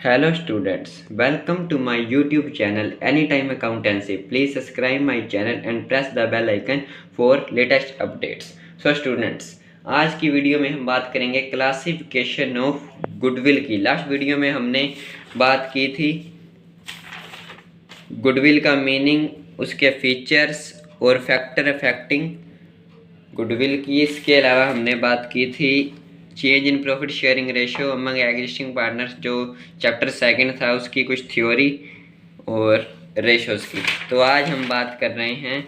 Hello students, welcome to my YouTube channel Anytime Accountancy. Please subscribe my channel and press the bell icon for latest updates. So students, आज की video में हम बात करेंगे classification of goodwill की। Last video में हमने बात की थी गुडविल का मीनिंग, उसके फीचर्स और फैक्टर अफेक्टिंग गुडविल की। इसके अलावा हमने बात की थी change in profit sharing ratio among existing partners, जो चैप्टर सेकंड था, उसकी कुछ थ्योरी और रेशियोज की। तो आज हम बात कर रहे हैं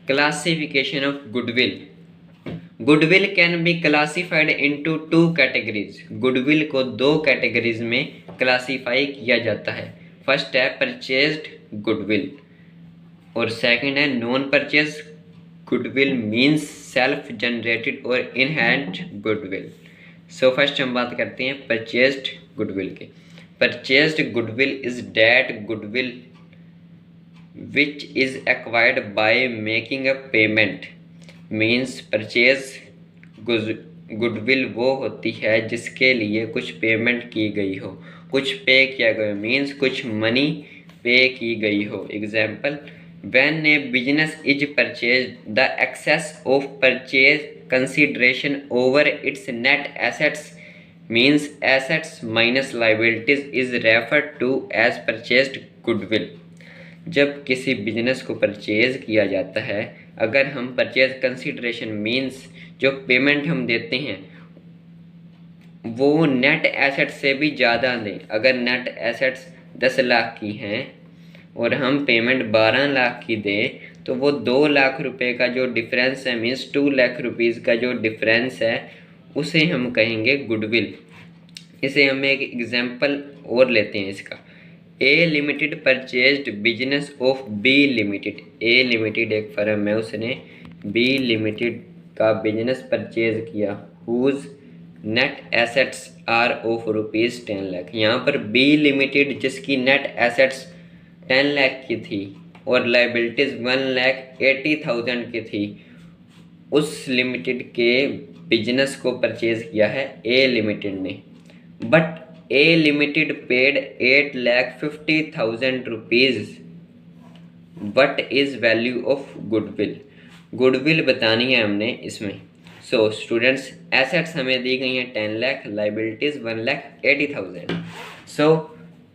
classification of goodwill. Goodwill can be classified into two categories. Goodwill को दो कैटेगरीज में क्लासीफाई किया जाता है। फर्स्ट है परचेज्ड गुडविल और सेकंड है non purchase goodwill, means self generated और इनहेरेंट गुडविल। सो फर्स्ट हम बात करते हैं परचेज्ड गुडविल के। Purchased goodwill is that goodwill which is acquired by making a payment, means purchase goodwill वो होती है जिसके लिए कुछ पेमेंट की गई हो, कुछ पे किया गया, मीन्स कुछ मनी पे की गई हो। Example, when a business is purchased, the excess of purchase consideration over its net assets, means assets minus liabilities, is referred to as purchased goodwill. जब किसी बिजनेस को परचेज किया जाता है, अगर हम परचेज कंसिडरेशन मीन्स जो पेमेंट हम देते हैं वो नेट एसेट से भी ज़्यादा दें। अगर नेट एसेट्स 10 लाख की हैं और हम पेमेंट 12 लाख की दें तो वो 2 लाख रुपए का जो डिफरेंस है, मीन्स 2 लाख रुपीज़ का जो डिफरेंस है, उसे हम कहेंगे गुडविल। इसे हम एक एग्जांपल और लेते हैं इसका। A limited purchased business of B limited. A limited एक फर्म है, उसने बी लिमिटेड का बिजनेस परचेज किया, whose net assets are of ₹10 lakh. यहाँ पर बी लिमिटेड जिसकी नेट एसेट्स 10 लाख की थी और लाइबिलिटीज़ 1,80,000 की थी, उस लिमिटेड के बिजनेस को परचेज किया है ए लिमिटेड ने। But A limited paid 8,50,000 rupees. What is value of goodwill? Goodwill बतानी है हमने इसमें। सो स्टूडेंट्स, एसेट्स हमें दी गई हैं 10 lakh, liabilities 1,80,000। So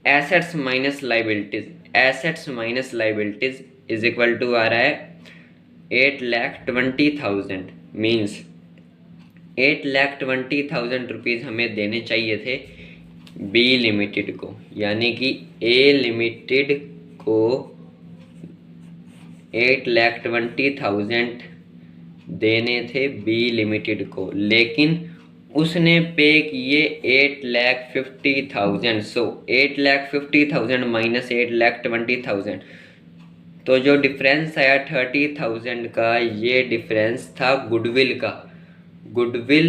assets minus liabilities, assets minus liabilities is equal to आ रहा है 8,20,000, मीन्स 8,20,000 रुपीज़ हमें देने चाहिए थे बी लिमिटेड को, यानी कि ए लिमिटेड को 8,20,000 देने थे बी लिमिटेड को, लेकिन उसने पे किए 8,50,000। सो 8,50,000 माइनस 8,20,000, तो जो डिफरेंस आया 30,000 का, ये डिफरेंस था गुडविल का। गुडविल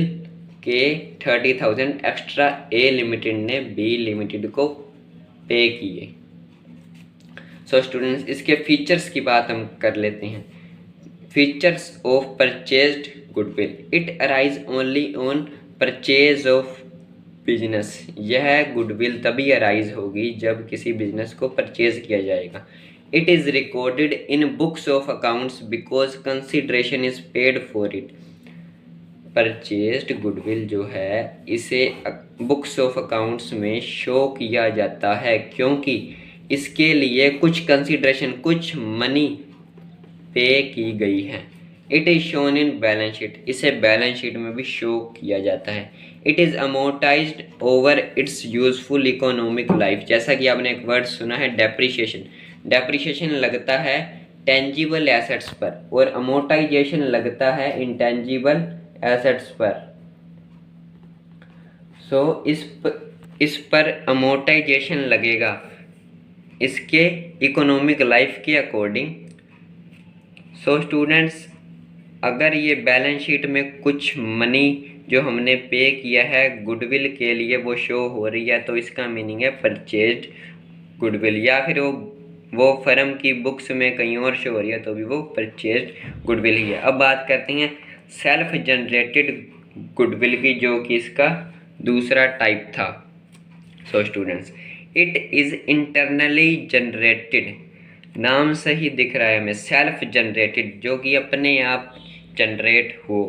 के 30,000 एक्स्ट्रा ए लिमिटेड ने बी लिमिटेड को पे किए। सो स्टूडेंट्स, इसके फीचर्स की बात हम कर लेते हैं। Features of purchased goodwill, it arise only on purchase of business. यह गुडविल तभी अराइज होगी जब किसी बिजनेस को परचेज किया जाएगा। It is recorded in books of accounts because consideration is paid for it. Purchased goodwill जो है, इसे बुक्स ऑफ अकाउंट्स में शो किया जाता है क्योंकि इसके लिए कुछ कंसिडरेशन, कुछ मनी पे की गई है। It is shown in balance sheet, इसे बैलेंस शीट में भी शो किया जाता है। It is amortised over it's useful economic life. जैसा कि आपने एक वर्ड सुना है डेप्रिशिएशन। डेप्रिशिएशन लगता है टेंजिबल एसेट्स पर और अमोर्टाइजेशन लगता है इंटेंजिबल एसेट्स पर। सो इस पर अमोर्टाइजेशन लगेगा इसके इकोनॉमिक लाइफ के अकॉर्डिंग। सो स्टूडेंट्स, अगर ये बैलेंस शीट में कुछ मनी जो हमने पे किया है गुडविल के लिए वो शो हो रही है, तो इसका मीनिंग है परचेज्ड गुडविल। या फिर वो फर्म की बुक्स में कहीं और शो हो रही है तो भी वो परचेज्ड गुडविल ही है। अब बात करते हैं सेल्फ जनरेटेड गुडविल की, जो कि इसका दूसरा टाइप था। So students, it is internally generated, नाम से ही दिख रहा है हमें, सेल्फ जनरेटेड, जो कि अपने आप जनरेट हो।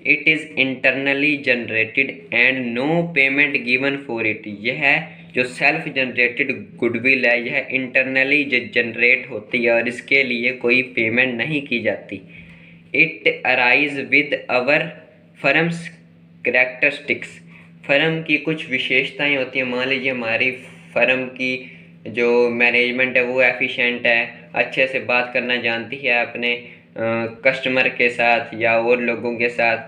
It is internally generated and no payment given for it, यह जो सेल्फ जनरेटेड गुडविल है यह इंटरनली जनरेट होती है और इसके लिए कोई पेमेंट नहीं की जाती। It arise with our firms characteristics, firm की कुछ विशेषताएं होती हैं। मान लीजिए हमारी फर्म की जो मैनेजमेंट है वो एफिशिएंट है, अच्छे से बात करना जानती है अपने कस्टमर के साथ या और लोगों के साथ,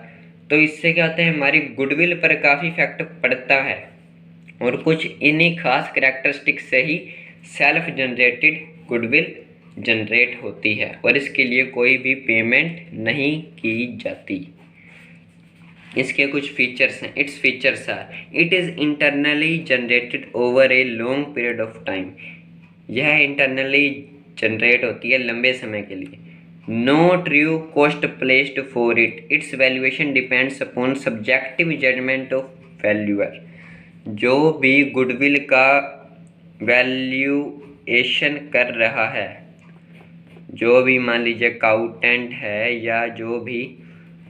तो इससे क्या होता है हमारी गुडविल पर काफ़ी इफेक्ट पड़ता है। और कुछ इन्हीं खास करैक्टरिस्टिक्स से ही सेल्फ जनरेटेड गुडविल जनरेट होती है और इसके लिए कोई भी पेमेंट नहीं की जाती। इसके कुछ फीचर्स हैं। Its features are, it is internally generated over a long period of time, यह इंटरनली जनरेट होती है लंबे समय के लिए। No true cost placed for it, its valuation depends upon subjective judgement of valuer, जो भी गुडविल का वैल्यूएशन कर रहा है, जो भी मान लीजिए अकाउंटेंट है या जो भी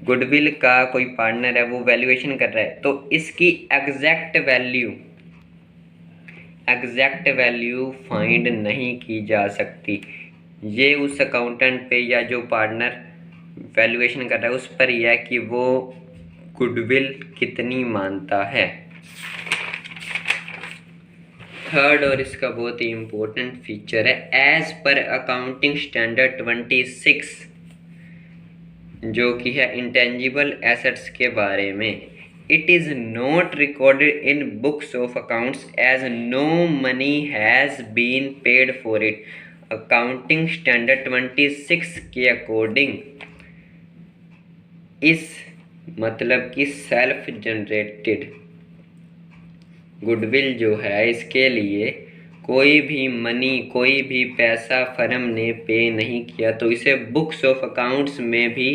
गुडविल का कोई पार्टनर है वो वैल्यूएशन कर रहा है, तो इसकी एग्जैक्ट वैल्यू फाइंड नहीं की जा सकती। ये उस अकाउंटेंट पे या जो पार्टनर वैल्यूएशन कर रहा है उस पर यह है कि वो गुडविल कितनी मानता है। थर्ड और इसका बहुत ही इम्पोर्टेंट फीचर है, एज पर अकाउंटिंग स्टैंडर्ड 26, जो कि है इंटेंजिबल एसेट्स के बारे में। It is not recorded in books of accounts as no money has been paid for it. Accounting standard 26 के अकॉर्डिंग इस मतलब कि सेल्फ जनरेटेड गुडविल जो है इसके लिए कोई भी मनी, कोई भी पैसा फर्म ने पे नहीं किया तो इसे बुक्स ऑफ अकाउंट्स में भी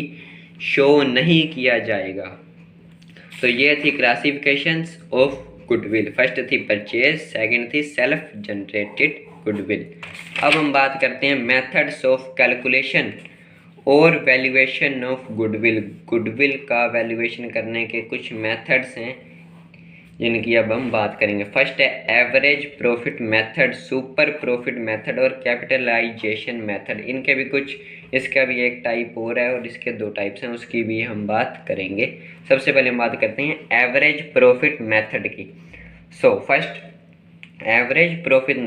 शो नहीं किया जाएगा। तो ये थी क्लासिफिकेशंस ऑफ गुडविल। फर्स्ट थी परचेज, सेकंड थी सेल्फ जनरेटेड गुडविल। अब हम बात करते हैं मेथड्स ऑफ कैलकुलेशन और वैल्यूएशन ऑफ गुडविल। गुडविल का वैल्यूएशन करने के कुछ मेथड्स हैं जिनकी अब हम बात करेंगे। फर्स्ट है average profit method, super profit method और कैपिटलाइजेशन मेथड। इनके भी कुछ, इसका भी एक टाइप और है और इसके दो टाइप्स हैं, उसकी भी हम बात करेंगे। सबसे पहले हम बात करते हैं एवरेज प्रॉफिट मेथड की। So first average profit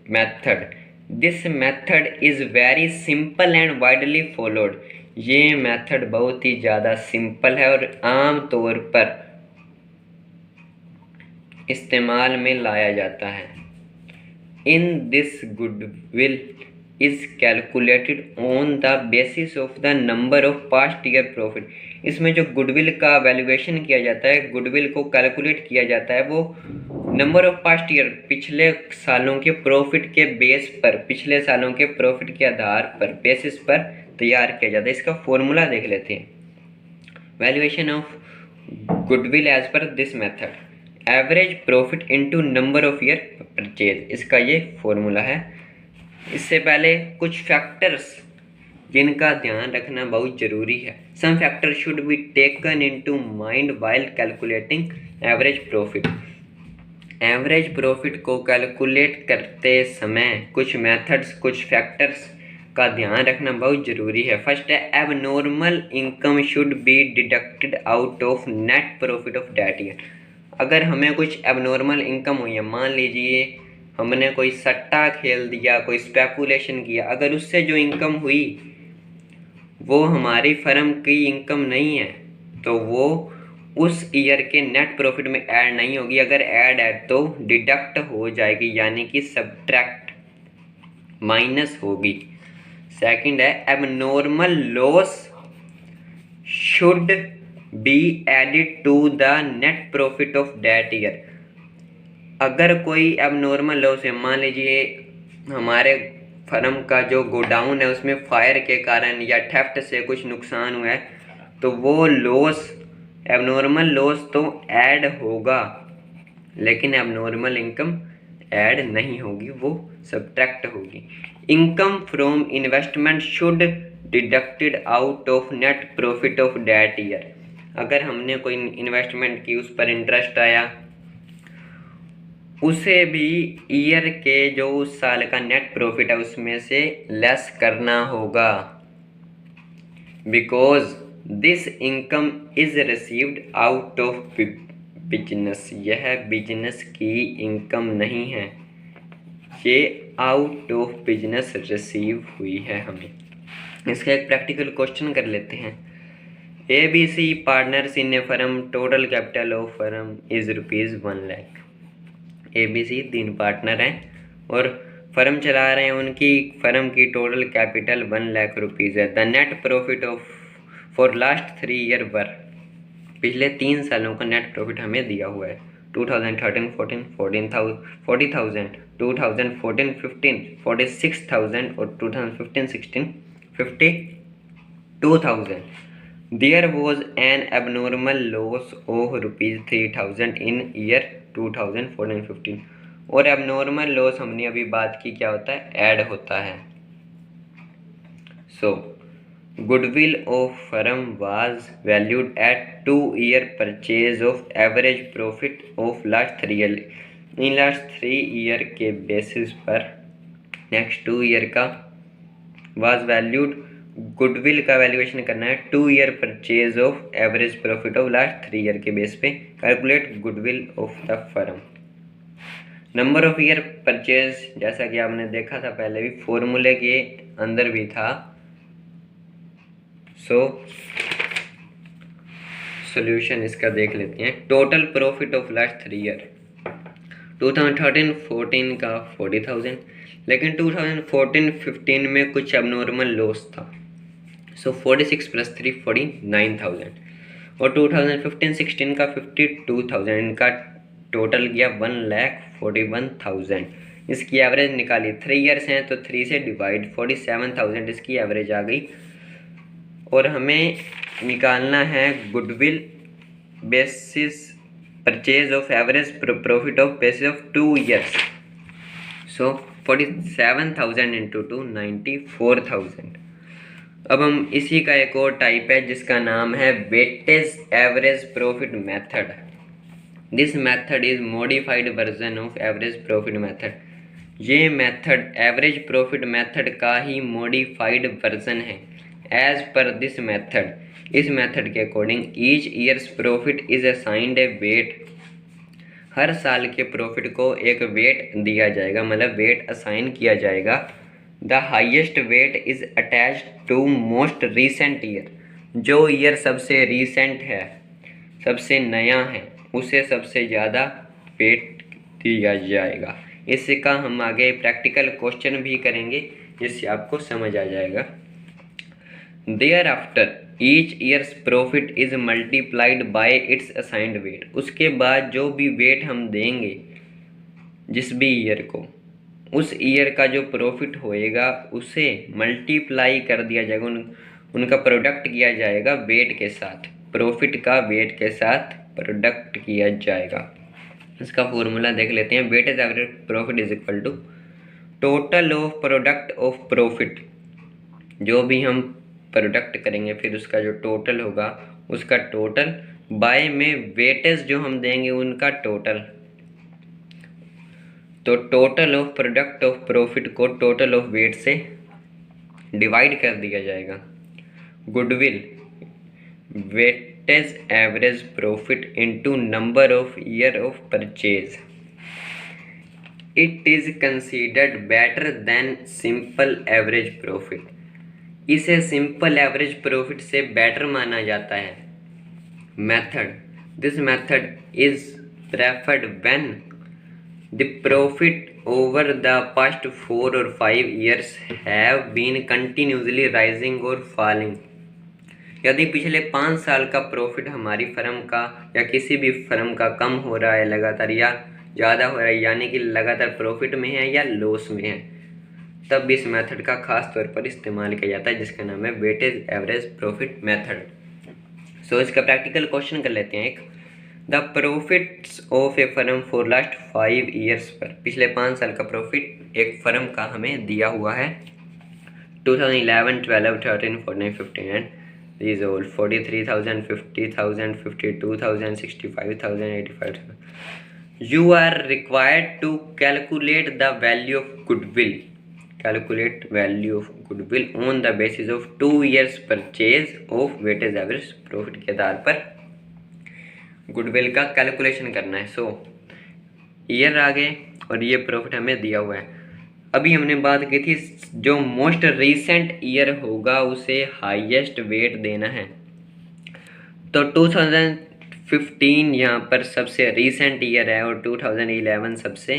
method, this method is very simple and widely followed. ये मेथड बहुत ही ज़्यादा सिंपल है और आम तौर पर इस्तेमाल में लाया जाता है। In this goodwill is calculated on the basis of the number of past year profit. इसमें जो गुडविल का वैल्यूएशन किया जाता है, गुडविल को कैलकुलेट किया जाता है, वो नंबर ऑफ पास्ट ईयर, पिछले सालों के प्रॉफिट के बेस पर, पिछले सालों के प्रॉफिट के आधार पर, बेसिस पर तैयार किया जाता है। इसका फॉर्मूला देख लेते हैं। Valuation of goodwill as per this method, average profit into number of year purchase, इसका ये फॉर्मूला है। इससे पहले कुछ फैक्टर्स जिनका ध्यान रखना बहुत ज़रूरी है। Some factor should be taken into mind while calculating average profit. Average profit को कैलकुलेट करते समय कुछ मेथड्स, कुछ फैक्टर्स का ध्यान रखना बहुत ज़रूरी है। फर्स्ट है abnormal income should be deducted out of net profit of that year. अगर हमें कुछ एबनॉर्मल इनकम हुई है, मान लीजिए हमने कोई सट्टा खेल दिया, कोई स्पेकुलेशन किया, अगर उससे जो इनकम हुई वो हमारी फर्म की इनकम नहीं है तो वो उस ईयर के नेट प्रॉफिट में ऐड नहीं होगी। अगर ऐड है तो डिडक्ट हो जाएगी, यानी कि सब्ट्रैक्ट, माइनस होगी। सेकंड है abnormal loss should be added to the net profit of that year. अगर कोई एबनॉर्मल लॉस है, मान लीजिए हमारे फर्म का जो गोडाउन है उसमें फायर के कारण या थेफ्ट से कुछ नुकसान हुआ है, तो वो लॉस, एबनॉर्मल लॉस तो ऐड होगा लेकिन एबनॉर्मल इनकम ऐड नहीं होगी, वो सब्ट्रैक्ट होगी। Income from investment should deducted out of net profit of that year. अगर हमने कोई इन्वेस्टमेंट की, उस पर इंटरेस्ट आया, उसे भी ईयर के जो उस साल का नेट प्रॉफिट है उसमें से लेस करना होगा। Because this income is received out of business. यह बिजनेस की इनकम नहीं है, ये आउट ऑफ बिजनेस रिसीव हुई है हमें। इसका एक प्रैक्टिकल क्वेश्चन कर लेते हैं। ABC partners in A firm, total capital of firm is ₹1 lakh. ABC 3 partner हैं और फर्म चला रहे हैं, उनकी फर्म की टोटल कैपिटल 1 लाख रुपीज़ है। The net profit of for last 3 year वर, पिछले 3 सालों का नेट प्रॉफिट हमें दिया हुआ है। 2013-14 40,000, 2014-15 46,000 और 2015-16 52,000। There was an abnormal loss of ₹3,000 in year 2014-15। और एबनॉर्मल लॉस हमने अभी बात की, क्या होता है, ऐड होता है। So goodwill of firm was valued at 2 year purchase of average profit of last 3 year. इन लास्ट 3 ईयर के बेसिस पर नेक्स्ट 2 ईयर का वाज वैल्यूड, गुडविल का वैल्यूएशन करना है 2 year purchase of average profit of last 3 year के base पे। Calculate goodwill of the firm. Number of year purchase, जैसा कि आपने देखा था पहले भी, फॉर्मूले के अंदर भी था। सो सॉल्यूशन इसका देख लेते हैं। Total profit of last 3 year 2013-14 का 40,000, लेकिन 2014-15 में कुछ एबनॉर्मल लॉस था। सो 46 + 3 49,000 और 2015-16 का 52,000। इनका टोटल गया 1,41,000। इसकी एवरेज निकाली, 3 ईयर्स हैं तो 3 से डिवाइड, 47,000 इसकी एवरेज आ गई। और हमें निकालना है goodwill basis purchase of average profit of basis of 2 years. सो 47,000 × 2 94,000। अब हम इसी का एक और टाइप है जिसका नाम है weightage average profit method. This method is modified version of average profit method. ये मेथड एवरेज प्रॉफिट मेथड का ही मॉडिफाइड वर्जन है। एज पर दिस मेथड, इस मेथड के according each year's profit is assigned a weight. हर साल के profit को एक वेट दिया जाएगा, मतलब वेट असाइन किया जाएगा। The highest weight is attached to most recent year. जो ईयर सबसे रीसेंट है, सबसे नया है, उसे सबसे ज़्यादा वेट दिया जाएगा। इसका हम आगे प्रैक्टिकल क्वेश्चन भी करेंगे जिससे आपको समझ आ जाएगा। Thereafter each year's profit is multiplied by its assigned weight. उसके बाद जो भी वेट हम देंगे जिस भी ईयर को, उस ईयर का जो प्रॉफिट होएगा उसे मल्टीप्लाई कर दिया जाएगा, उनका प्रोडक्ट किया जाएगा वेट के साथ। प्रॉफिट का वेट के साथ प्रोडक्ट किया जाएगा। इसका फॉर्मूला देख लेते हैं। Weightage average profit is equal to total of product of profit. जो भी हम प्रोडक्ट करेंगे फिर उसका जो टोटल होगा उसका टोटल बाय में वेटेज जो हम देंगे उनका टोटल। तो total of product of profit को टोटल ऑफ वेट से डिवाइड कर दिया जाएगा। Goodwill weightage average profit into number of year of purchase. It is considered better than simple average profit. इसे सिंपल एवरेज प्रॉफिट से better माना जाता है। Method, this method is preferred when the profit over the past 4 or 5 years have been continuously rising or falling। यदि पिछले 5 साल का profit हमारी फर्म का या किसी भी फर्म का कम हो रहा है लगातार या ज़्यादा हो रहा है, यानी कि लगातार प्रॉफिट में है या लॉस में है, तब इस मेथड का खास तौर पर इस्तेमाल किया जाता है जिसका नाम है वेटेज एवरेज प्रॉफिट मेथड। सो इसका प्रैक्टिकल क्वेश्चन कर लेते हैं। एक the profits of A firm for last 5 years पर, पिछले 5 साल का प्रॉफिट एक फर्म का हमें दिया हुआ है 2011, 12, 13, 14, 15 and these all 43,000, 50,000, 52,000, 65,000, 85,000. You are required to calculate the value of goodwill. Calculate value of goodwill on the basis of 2 years purchase of weighted average profit के आधार पर गुडविल का कैलकुलेशन करना है। सो ईयर आ गए और ये प्रॉफिट हमें दिया हुआ है। अभी हमने बात की थी जो मोस्ट रीसेंट ईयर होगा उसे हाईएस्ट वेट देना है, तो 2015 यहाँ पर सबसे रीसेंट ईयर है और 2011 सबसे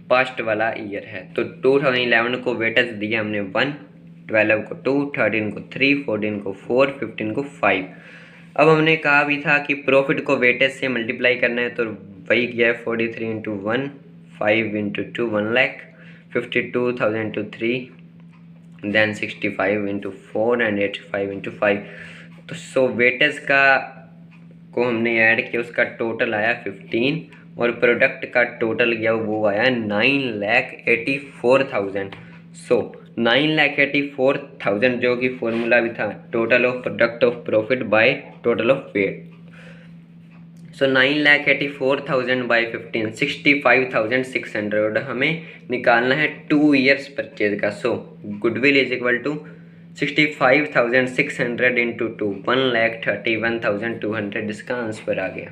पास्ट वाला ईयर है। तो 2011 को वेटेज दिया हमने 1, 12 को 2, 13 को 3, 14 को 4, 15 को 5। अब हमने कहा भी था कि प्रॉफिट को वेटेज से मल्टीप्लाई करना है, तो वही किया है 43 into 1, 5 into 2, 1 lakh, 52,000 into 3, then 65 into 4 and 85 into 5। तो सो वेटेज का को हमने ऐड किया, उसका टोटल आया 15 और प्रोडक्ट का टोटल गया वो आया 9,84,000। सो 9,84,000 जो कि फॉर्मूला भी था total of product of profit by total of weight. So 9,84,000 by 15 65,600 हमें निकालना है 2 ईयर्स परचेज का। So goodwill is equal to 65,600 into 2, 1,31,200 इसका आंसर आ गया।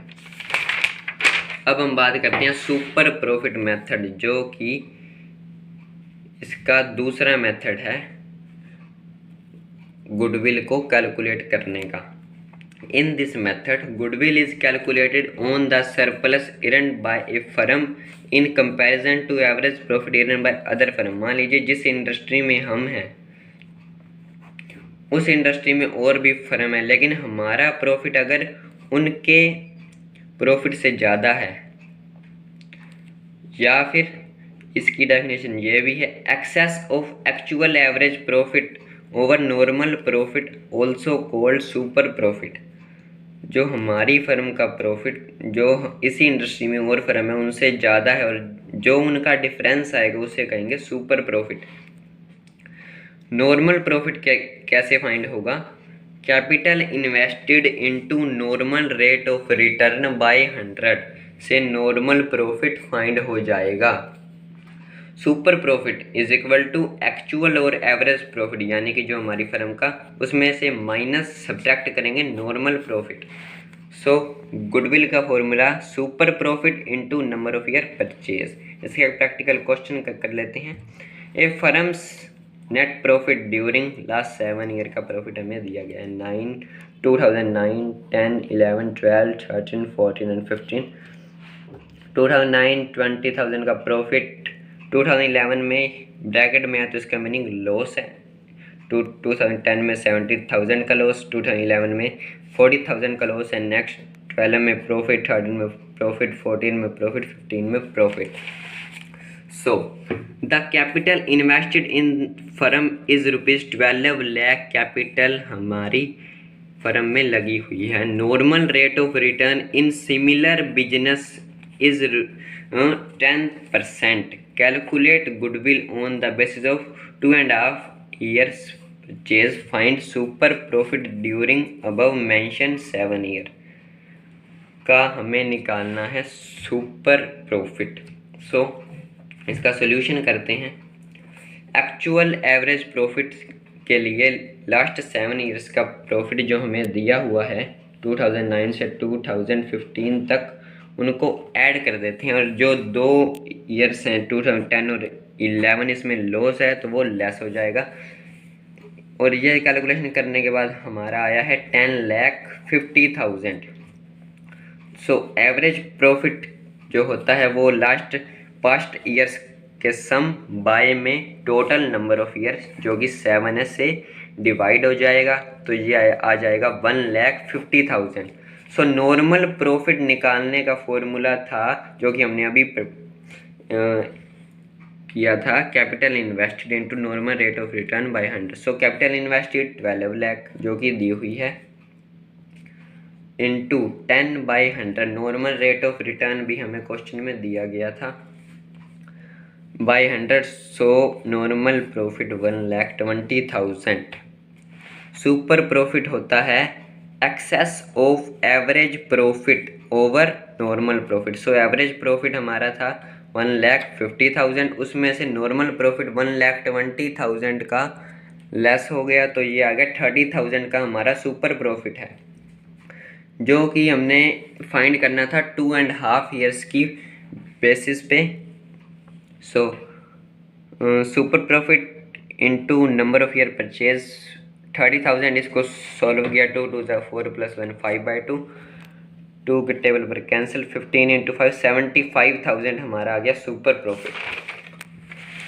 अब हम बात करते हैं सुपर प्रॉफिट मेथड, जो कि इसका दूसरा मेथड है गुडविल को कैलकुलेट करने का। In this method, goodwill is calculated on the surplus earned by a firm in comparison to average profit earned by other firm। मान लीजिए जिस इंडस्ट्री में हम हैं उस इंडस्ट्री में और भी फर्म है, लेकिन हमारा प्रॉफिट अगर उनके प्रॉफिट से ज़्यादा है, या फिर इसकी डेफिनेशन ये भी है excess of actual average profit over normal profit also called super profit. जो हमारी फर्म का प्रॉफिट जो इसी इंडस्ट्री में और फर्म है उनसे ज़्यादा है और जो उनका डिफरेंस आएगा उसे कहेंगे सुपर प्रॉफिट। नॉर्मल प्रॉफिट कैसे फाइंड होगा? Capital invested into normal rate of return by 100 से नॉर्मल प्रॉफिट फाइंड हो जाएगा। Super profit is equal to actual और एवरेज प्रॉफिट, यानी कि जो हमारी फर्म का उसमें से माइनस सब्ट्रैक्ट करेंगे नॉर्मल प्रॉफिट। सो गुडविल का formula super profit into number of year purchase. इसका प्रैक्टिकल क्वेश्चन कर लेते हैं। A firm's net profit during last 7 year का प्रॉफिट हमें दिया गया है 2009, 10, 11, 12, 13, 14 एंड 15। 2009 20,000 का प्रॉफिट 2011 में ब्रैकेट में है तो इसका मीनिंग लॉस है। 2010 में 70,000 का लॉस, 2011 में 40,000 का लॉस है। नेक्स्ट 12 में प्रॉफिट, 13 में प्रॉफिट, 14 में प्रॉफिट, 15 में profit. So the capital invested in firm is ₹12 lakh capital हमारी फर्म में लगी हुई है। Normal rate of return in similar business is 10%। Calculate goodwill on the basis of 2.5 years purchase. Find super profit during above mentioned 7 year का हमें निकालना है super profit. सो इसका सोल्यूशन करते हैं। एक्चुअल एवरेज प्रॉफिट के लिए लास्ट 7 ईयर्स का प्रॉफिट जो हमें दिया हुआ है 2009 से 2015 तक उनको ऐड कर देते हैं और जो 2 ईयर्स हैं 2010 और 11 इसमें लॉस है तो वो लेस हो जाएगा। और ये कैलकुलेशन करने के बाद हमारा आया है 10,50,000। सो एवरेज प्रॉफिट जो होता है वो लास्ट पास्ट ईयर्स के सम बाय में टोटल नंबर ऑफ ईयर्स जो कि 7 है से डिवाइड हो जाएगा, तो ये आ जाएगा 1,50,000। सो नॉर्मल प्रॉफिट निकालने का फॉर्मूला था जो कि हमने अभी किया था capital invested into normal rate of return by 100। So capital invested 12 lakh जो कि दी हुई है into 10/100, normal rate of return भी हमें क्वेश्चन में दिया गया था, by 100, so normal profit 1,20,000। Super profit होता है excess of average profit over normal profit. So average profit हमारा था 1,50,000, उसमें से नॉर्मल प्रॉफिट 1,20,000 का लेस हो गया, तो ये आ गया 30,000 का हमारा सुपर प्रॉफिट है, जो कि हमने फाइंड करना था 2.5 ईयर्स की बेसिस पे। So super profit into number of year purchase 30,000, इसको सॉल्व किया, 2 2 4 + 1 5/2, 2 के टेबल पर कैंसिल, 15 × 5 75,000 हमारा आ गया सुपर प्रॉफिट।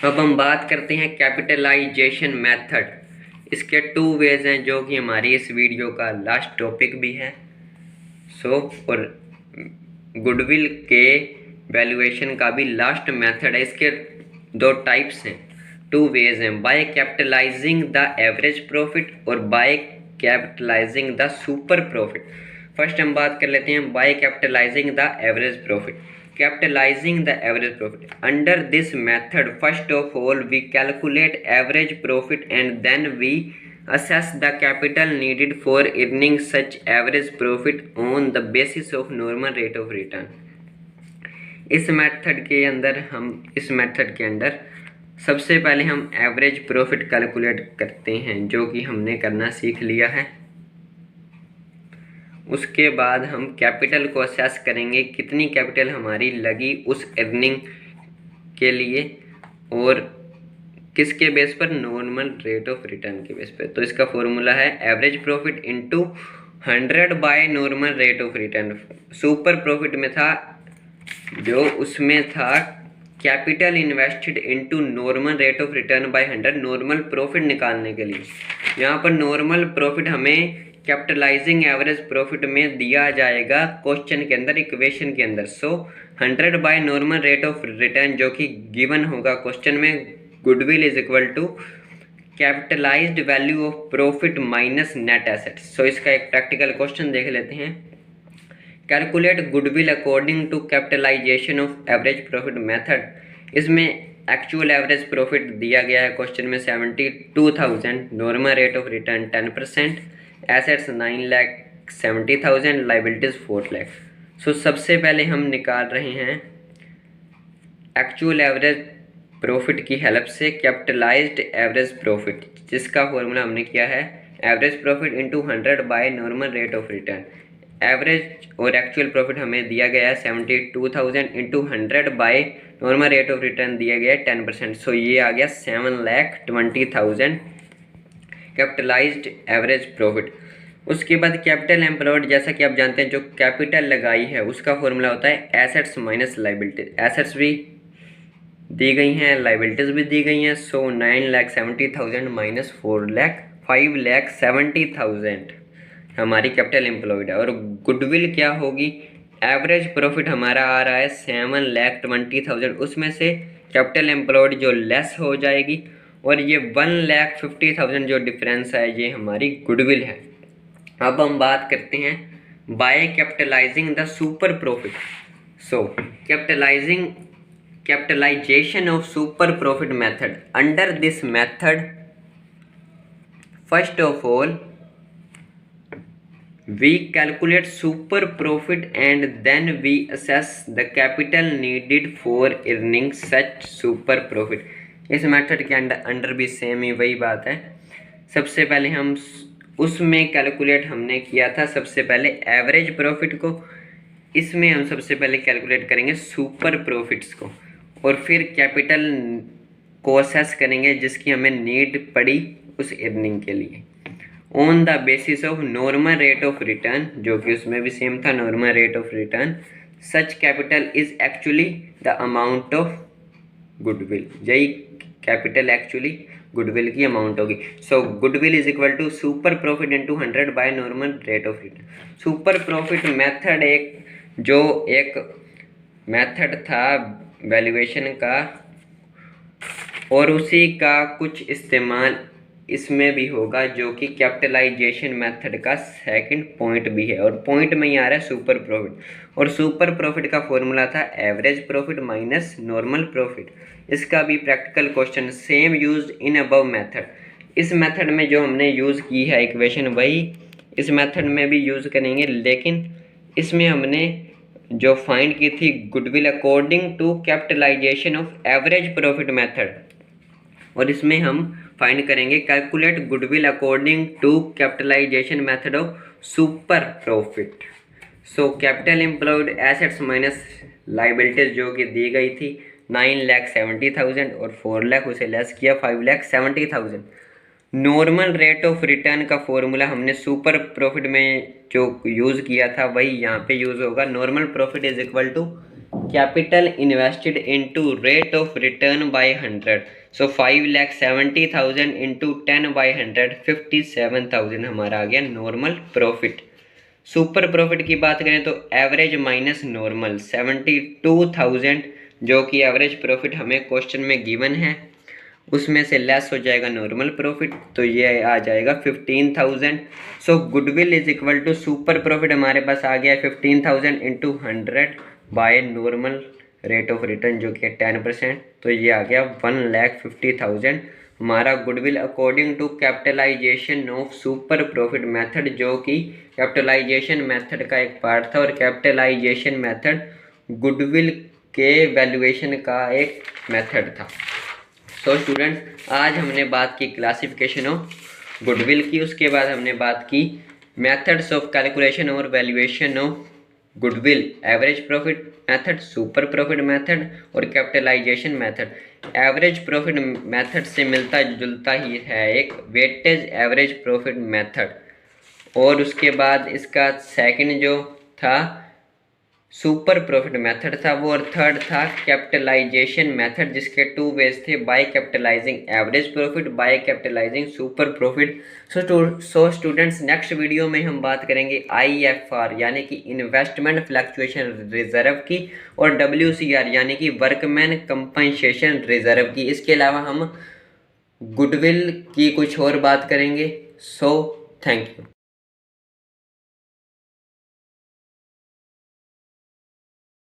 अब हम बात करते हैं कैपिटलाइजेशन मेथड। इसके 2 वेज हैं, जो कि हमारी इस वीडियो का लास्ट टॉपिक भी है। और गुडविल के वैल्यूएशन का भी लास्ट मेथड है। इसके 2 टाइप्स हैं, 2 वेज हैं, by capitalising the average profit और by capitalising the super profit. First हम बात कर लेते हैं by capitalising the average profit. Capitalising the average profit, under this method first of all we calculate average profit and then we assess the capital needed for earning such average profit on the basis of normal rate of return। इस method के अंदर सबसे पहले हम average profit calculate करते हैं, जो कि हमने करना सीख लिया है। उसके बाद हम कैपिटल को असेस करेंगे, कितनी कैपिटल हमारी लगी उस अर्निंग के लिए, और किसके बेस पर, नॉर्मल रेट ऑफ रिटर्न के बेस पर। तो इसका फॉर्मूला है average profit into 100 by normal rate of return. Super profit में था, जो उसमें था capital invested into normal rate of return by 100, normal profit निकालने के लिए। यहाँ पर नॉर्मल प्रॉफिट हमें कैपिटलाइजिंग एवरेज प्रॉफिट में दिया जाएगा क्वेश्चन के अंदर, इक्वेशन के अंदर। 100 by normal rate of return, जो कि गिवन होगा क्वेश्चन में, goodwill is equal to capitalised value of profit minus net assets. So इसका एक प्रैक्टिकल क्वेश्चन देख लेते हैं। Calculate goodwill according to capitalisation of average profit method. इसमें एक्चुअल एवरेज प्रॉफिट दिया गया है क्वेश्चन में 72,000, normal rate of return 10%, assets 9,70,000, liabilities 4 lakh. So सबसे पहले हम निकाल रहे हैं एक्चुअल एवरेज प्रॉफिट की हेल्प से कैपिटलाइज्ड एवरेज प्रॉफिट, जिसका फॉर्मूला हमने किया है average profit into 100 by normal rate of return. Average और एक्चुअल प्रॉफिट हमें दिया गया है 72,000 into 100 by normal rate of return दिया गया है 10%। सो ये आ गया 7,20,000 कैपिटलाइज्ड एवरेज प्रॉफिट। उसके बाद कैपिटल एम्प्लॉयड, जैसा कि आप जानते हैं, जो कैपिटल लगाई है उसका फॉर्मूला होता है एसेट्स माइनस लाइबिलिटीज। एसेट्स भी दी गई हैं, लाइबिलिटीज भी दी गई हैं। सो 9,70,000 माइनस 4 लाख, 5,70,000 हमारी कैपिटल एम्प्लॉयड है। और गुडविल क्या होगी, एवरेज प्रॉफिट हमारा आ रहा है 7,20,000, उसमें से कैपिटल एम्प्लॉयड जो लेस हो जाएगी, और ये 1,50,000 जो डिफरेंस है, ये हमारी गुडविल है। अब हम बात करते हैं by capitalising the super profit. So capitalisation of super profit method, under this method first of all we calculate super profit and then we assess the capital needed for earning such super profit। इस method के under भी same ही वही बात है। सबसे पहले हम उसमें कैलकुलेट हमने किया था सबसे पहले एवरेज प्रॉफिट को, इसमें हम सबसे पहले कैलकुलेट करेंगे सुपर प्रॉफिट्स को, और फिर कैपिटल को असेस करेंगे जिसकी हमें नीड पड़ी उस अर्निंग के लिए, on the basis of normal rate of return, जो कि उसमें भी सेम था normal rate of return. Such capital is actually the amount of goodwill, यही कैपिटल एक्चुअली गुडविल की अमाउंट होगी। So goodwill is equal to super profit into 100 by normal rate of return. Super profit method एक method था valuation का, और उसी का कुछ इस्तेमाल इसमें भी होगा, जो कि कैपिटलाइजेशन मेथड का सेकंड पॉइंट भी है। और पॉइंट में ही आ रहा है सुपर प्रॉफिट, और सुपर प्रॉफिट का फॉर्मूला था average profit minus normal profit. इसका भी practical question same used in above method. इस मेथड में जो हमने यूज़ की है इक्वेशन, वही इस मेथड में भी यूज़ करेंगे, लेकिन इसमें हमने जो फाइंड की थी goodwill according to capitalisation of average profit method, और इसमें हम फाइंड करेंगे calculate goodwill according to capitalisation method of super profit. So capital employed assets minus liabilities जो कि दी गई थी 9,70,000 और 4 लाख उसे लेस किया 5,70,000। नॉर्मल रेट ऑफ रिटर्न का फॉर्मूला हमने सुपर प्रॉफिट में जो यूज़ किया था वही यहाँ पे यूज़ होगा। Normal profit is equal to capital invested into rate of return by 100। So 5,70,000 into 10/100 57,000 हमारा आ गया नॉर्मल प्रॉफिट। सुपर प्रॉफिट की बात करें तो एवरेज माइनस नॉर्मल 72,000 जो कि एवरेज प्रॉफिट हमें क्वेश्चन में गिवन है, उसमें से लेस हो जाएगा नॉर्मल प्रॉफिट, तो ये आ जाएगा 15,000। So goodwill is equal to super profit हमारे पास आ गया 15,000 into 100 by normal rate of return जो कि 10%, तो ये आ गया 1,50,000 हमारा goodwill according to capitalisation of super profit method, जो कि कैपिटलाइजेशन मेथड का एक पार्ट था। और कैपिटलाइजेशन मेथड गुडविल के वैल्यूएशन का एक मेथड था। तो स्टूडेंट्स, आज हमने बात की क्लासिफिकेशन ऑफ गुडविल की, उसके बाद हमने बात की मेथड्स ऑफ कैलकुलेशन और valuation of goodwill, average profit method, super profit method और capitalization method. Average profit method से मिलता जुलता ही है एक वेटेज एवरेज प्रॉफिट मेथड, और उसके बाद इसका सेकंड जो था सुपर प्रॉफिट मेथड था वो, और थर्ड था कैपिटलाइजेशन मेथड जिसके 2 वेज थे, by capitalising average profit, by capitalising super profit. So students, next video में हम बात करेंगे IFR यानी कि इन्वेस्टमेंट फ्लक्चुएशन रिजर्व की, और WCR यानी कि वर्कमैन कंपनसेशन रिजर्व की। इसके अलावा हम गुडविल की कुछ और बात करेंगे। So thank you.